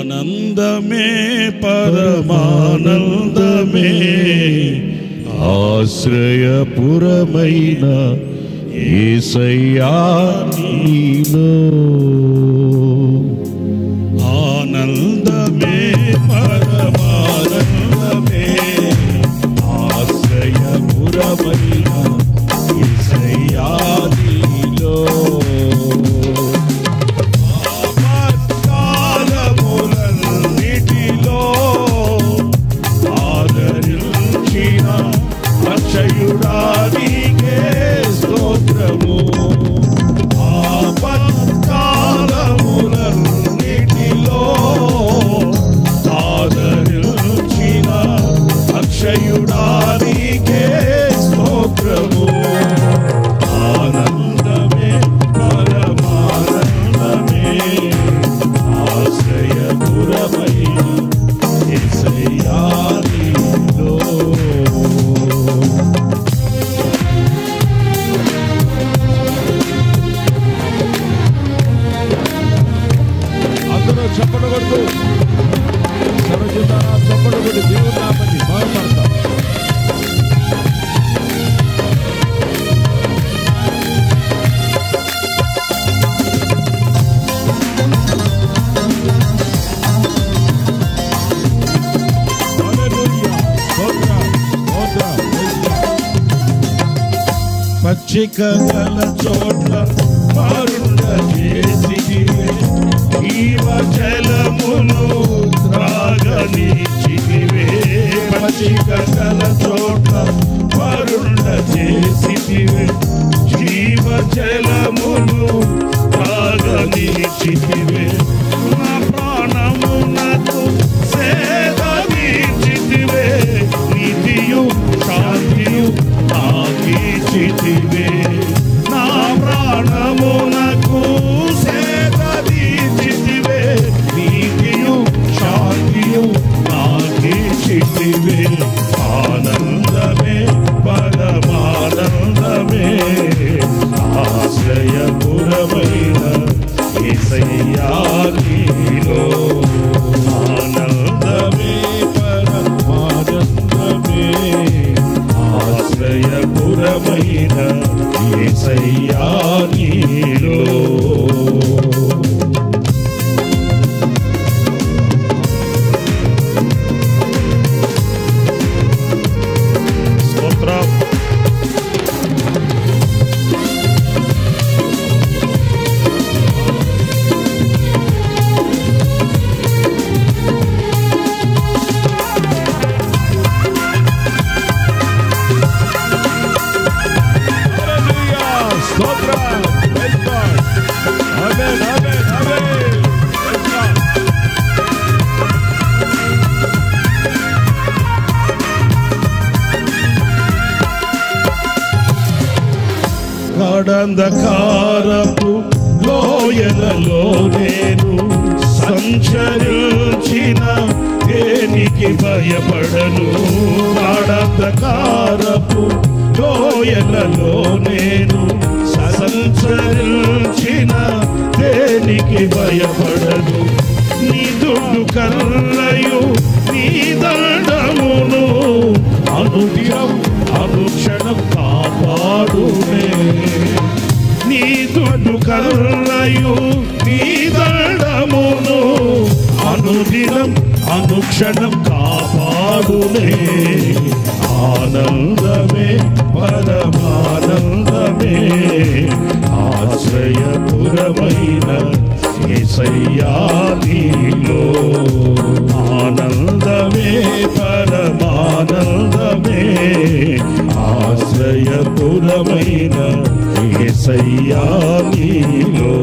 ఆనందమే పరమానందమే ఆశ్రయపురమైన యేసయ్యా నీలో. ఆనందమే పరమానందమే ఆశ్రయపురమైన యేసయ్యా నీలో. ఆపత్కాలములన్నిటిలో ఆదరించిన అక్షయుడా నీకే స్తోత్రము. ఆపత్కాలములన్నిటిలో ఆదరించిన అక్షయుడా నీకే స్తోత్రము. ఆనందమే పరమానందమే ఆశ్రయపురమైన యేసయ్యా నీలో. అందరూ చప్పట్లు కొడుతూ సర్వజనులారా చప్పట్లు కొట్టి దేవుని నామముని మహిమపడతాం. పచ్చిక గల చోట్ల పారుండ చేసితివే, జీవ జలమును త్రాగనిచ్చితివే. పచ్చిక గల చోట్ల పారుండ చేసితివే, జీవ జలమును త్రాగనిచ్చితివే. నా ప్రాణమునకు సేద తీర్చితివే, నీతియు శాంతియు నాకిచ్చితివే. నా ప్రాణమునకు సేద తీర్చితివే, నీతియు శాంతియు నాకిచ్చితివే. ఆనందమే పరమానందమే ఆశ్రయపురమైన యేసయ్యా నీలో. ఆనందమే పరమానందమే ఆశ్రయపురమైన యేసయ్యా నీలో. స్తోత్రం. గాఢంధకారపు లోయలలో నేను సంచరించిన దేనికి భయపడను. గాఢంధకారపు లోయలలో నేను సంచరించిన దేనికి భయపడను. నీ దుడ్డు కర్రయు నీ దండమును అనుదినం అనుక్షణం కాపాడునే. నీ దుడ్డు కర్రయు నీ దండమును అనుదినం అనుక్షణం కాపాడునే. ఆనందమే పరమానందమే ఆశ్రయపురమైన యేసయ్యా నీలో. ఆనందమే పరమానందమే ఆశ్రయపురమైన యేసయ్యా నీలో.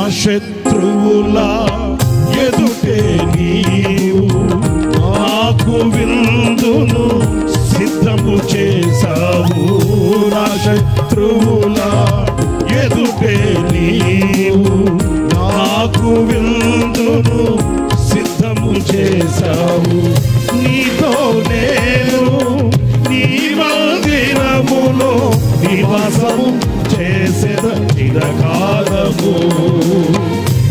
శత్రువుల ఎదుటే నీవు నాకు విందును సిద్ధము చేసావు. నా శత్రువుల ఎదుటే నీవు నాకు విందును సిద్ధము చేసావు. నీతో నేను నీ మందిరములో నివాసము చేసేద చిరకాలము.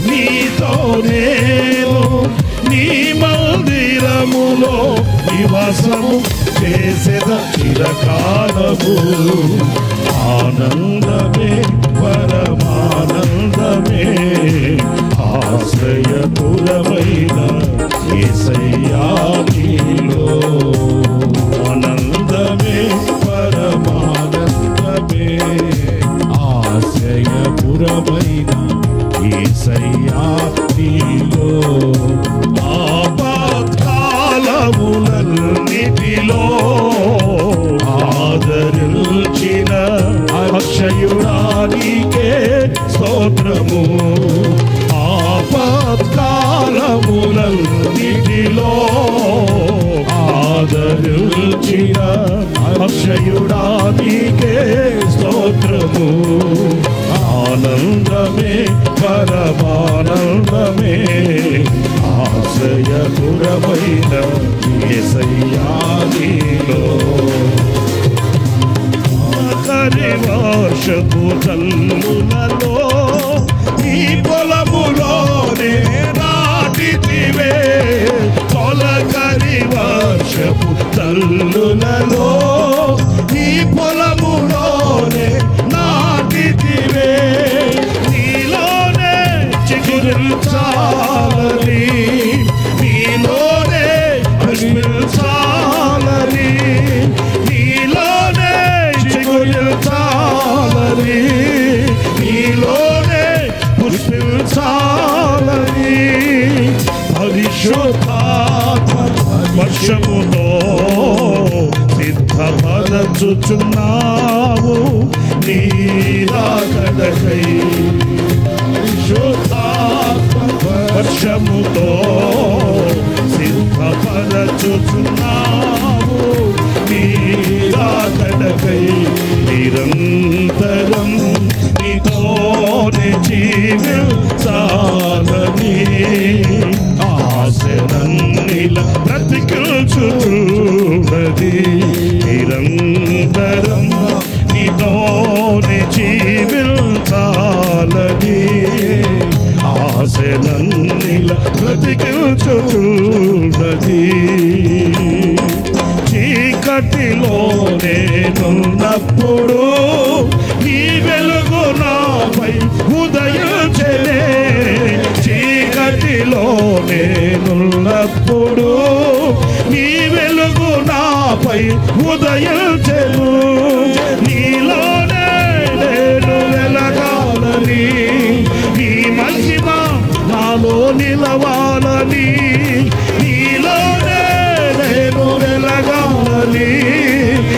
నీతో నేను నీ మందిరములో నివాసము చేసేద చిరకాలము. ఆనందమే పరమానందమే ఆశ్రయపురమైన యేసయ్యా నీలో. ఆనందమే పరమానందమే ఆశ్రయపురమైన యేసయ్యా నీలో. ఆపత్కాలములన్నిటిలో ఆదరించిన అక్షయుడా నీకే స్తోత్రము. ఆపత్కాలములన్నిటిలో ఆదరించిన అక్షయుడా నీకే స్తోత్రము. ఆనందమే పరమానందమే ఆశ్రయపురమైన యేసయ్యా నీలో. ఆఖరి వర్షపు జల్లులలో ఈ పొలములోనే నాటితివే. తొలకరి వర్షపు జల్లులలో ఈ పొలములోనే నాటితివే. నీలోనే చిగురించాలని నీలోనే పుష్పించాలని నీలోనే చిగురించాలని నీలోనే పుష్పించాలని పరిశుద్ధాత్మ వర్షముతో సిద్ధపరచుచున్నావు నీ రాకడకై. పరిశుద్ధాత్మ వర్షముతో సిద్ధపరచుచున్నావు నీ రాకడకై. నిరంతరం నీతోనే జీవించాలని ఆశనన్నిల బ్రతికించుచున్నది. నిరంతరం నీతోనే జీవించాలని ఆశనన్నిల బ్రతికించుచున్నది. చీకటిలో నేనున్నప్పుడు నీ వెలుగు నాపై ఉదయించెనే. చీకటిలో నేనున్నప్పుడు నీ వెలుగు నాపై ఉదయించెను. నీలోనే నేను వెలగాలని నీ మహిమ నాలో నిలవాలని. నీలోనే నేను వెలగాలని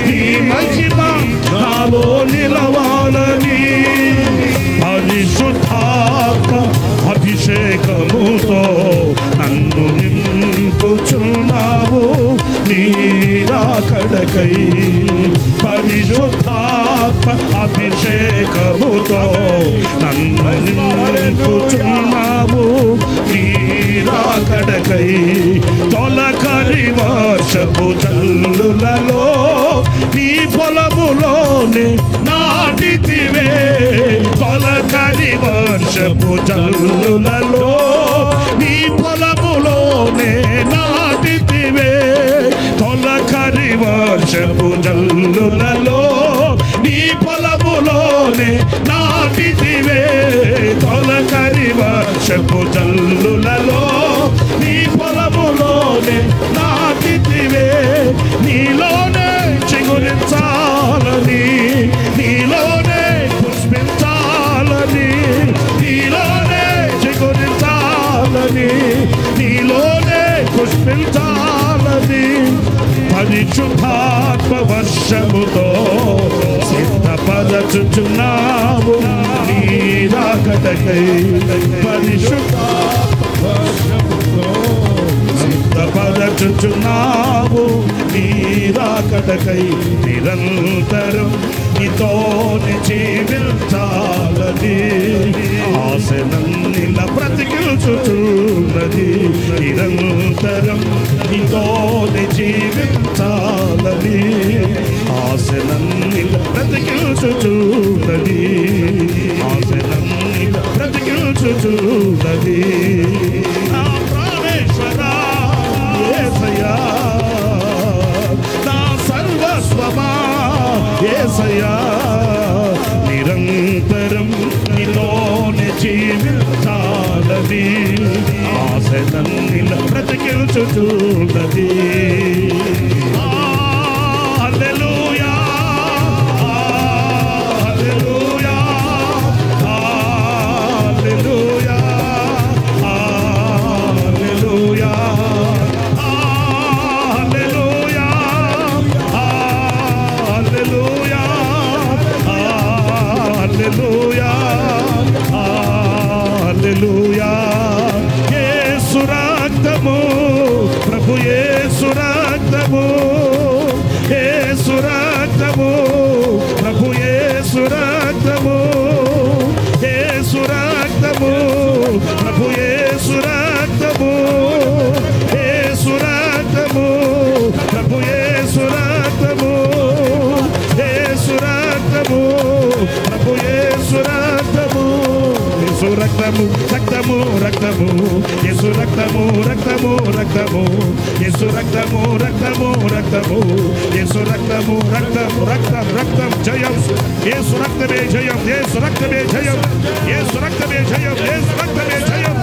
నీ మహిమ నాలో నిలవాలని. పరిశుద్ధాత్మ అభిషేకముతో నన్ను నింపుచున్నావు నీ రాకడకై. పరిశుద్ధాత్మ అభిషేకముతో నన్ను నింపుచున్నావు నీ రాకడకై. తొలకరి వర్షపు జల్లులలో నీ పొలములోనే నాటితివే. తొలకరి వర్షపు జల్లులలో నీ పొలములోనే నాటితివే. తొలకరి వర్షపు జల్లులలో నీ పొలములోనే నాటితివే. తొలకరి వర్షపు జల్లులలో నీ పొలములోనే నాటితివే. నీలోనే చిగురించాలని నీలోనే పుష్పించాలని నీలోనే చిగురించాలని నీలోనే పుష్పించాలని. పరిశుద్ధాత్మ వర్షముతో సిద్ధ సిద్ధపరచుచున్నావు నీ రాకడకై సిద్ధపరచుచున్నావు నీ రాకడకై నిరంతరం నీతోనే జీవించాలని ఆశనన్నిలా బ్రతికించుచున్నది నిరంతరం నీతోనే జీవించాలని ఆశనన్నిలా బ్రతికించుచున్నది ఆశనన్నిలా బ్రతికించుచున్నది నా ప్రాణేశ్వరా యేసయ్యా నా సర్వస్వమా యేసయ్యా నిరంతరం నీలోనే జీవించాలని ఆశనన్నిలా బ్రతికించుచున్నది హల్లెలూయా హల్లెలూయా హల్లెలూయా హల్లెలూయా హల్లెలూయా హల్లెలూయా హల్లెలూయా హల్లెలూయా యేసు రక్తము ప్రభు యేసు రక్తము యేసు రక్తము ప్రభు యేసు రక్తము యేసు రక్తము ప్రభు యేసు రక్తము యేసు రక్తము ప్రభు యేసు రక్తము యేసు రక్తము ప్రభు యేసు రక్తము యేసు రక్తము రక్తము రక్తము యేసు రక్తము రక్తము రక్తము యేసు రక్తము రక్తము రక్తము యేసు రక్తము రక్తం రక్తం రక్తం జయం యేసు రక్తమే జయం యేసు రక్తమే జయం యేసు రక్తమే జయం యేసు రక్తమే జయం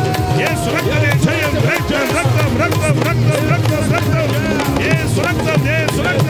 యేసు రక్తమే జయం రక్తం రక్తం రక్తం రక్తం రక్తం రక్తం యేసు రక్తం యేసు రక్తం